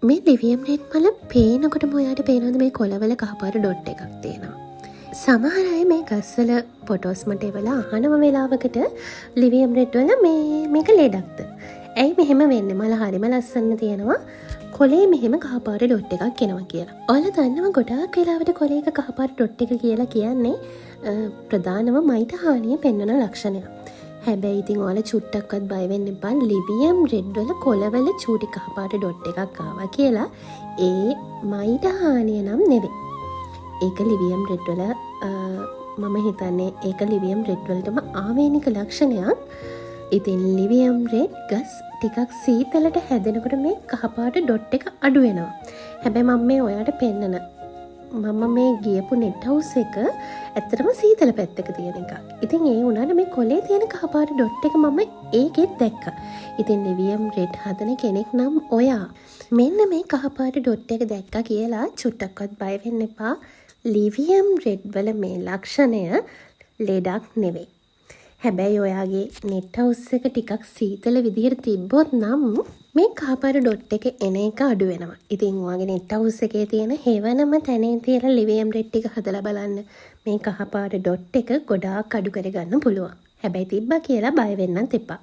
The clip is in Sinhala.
මේ ලිවියම් රෙඩ් මල පේනකොටම ඔයාට පේනවද මේ කොළවල කහපාට ඩොට් එකක් තියෙනවා. සමහර අය මේ ගස්වල ෆොටෝස් මට එවලා අහනම වෙලාවකට ලිවියම් රෙඩ් වල මේක ලෙඩක්ද? ඇයි මෙහෙම වෙන්නේ? මල හරිම ලස්සන තියෙනවා. කොලේ මෙහෙම කහපාට ඩොට් එකක් එනවා කියලා. ඔයාලා දන්නවා ගොඩාක් වෙලාවට කොලේක කහපාට ඩොට් එක කියලා කියන්නේ ප්‍රධානම මයිට හානිය පෙන්වන ලක්ෂණයක්. හැබැයි ඉතින් ඔයාලා චුට්ටක්වත් බය වෙන්න එපා. ලිවියම් රෙඩ් වල කොළවල චූටි කහපාට ඩොට් එකක් ආවා කියලා ඒ මයිට හානිය නම් නෙවෙයි. ඒක ලිවියම් රෙඩ් වල මම හිතන්නේ ඒක ලිවියම් රෙඩ් වලටම ආවේනික ලක්ෂණයක්. ඉතින් ලිවියම් රෙඩ් ගස් ටිකක් සීතලට හැදෙනකොට මේ කහපාට ඩොට් එක අඩු වෙනවා. හැබැයි මම මේ ඔයාට පෙන්නන මම මේ ගියපු නෙට් හවුස් එක ඇත්තටම සීතල පැත්තක තියෙන එකක්. ඉතින් ඒ වුණාට මේ කොලේ තියෙන කහපාට ඩොට් එක මම ඒකෙත් දැක්කා. ඉතින් ලිවියම් රෙඩ් හදන කෙනෙක් නම් ඔයා මෙන්න මේ කහපාට ඩොට් එක දැක්කා කියලා චුට්ටක්වත් බය වෙන්න එපා. ලිවියම් රෙඩ් වල මේ ලක්ෂණය ලෙඩක් නෙවෙයි. හැබැයි ඔයාගේ නෙට් හවුස් එක ටිකක් සීතල විදිහට තිබ්බොත් නම් මේ කහපාට ඩොට් එක එන එක අඩු වෙනවා. ඉතින් ඔයාගේ නෙට් හවුස් එකේ තියෙන හේවනම තැනේ තියලා ලිවියම් රෙඩ් ටික හදලා බලන්න. මේ කහපාට ඩොට් එක ගොඩාක් අඩු කරගන්න පුළුවන්. හැබැයි තිබ්බා කියලා බය වෙන්නත් එපා.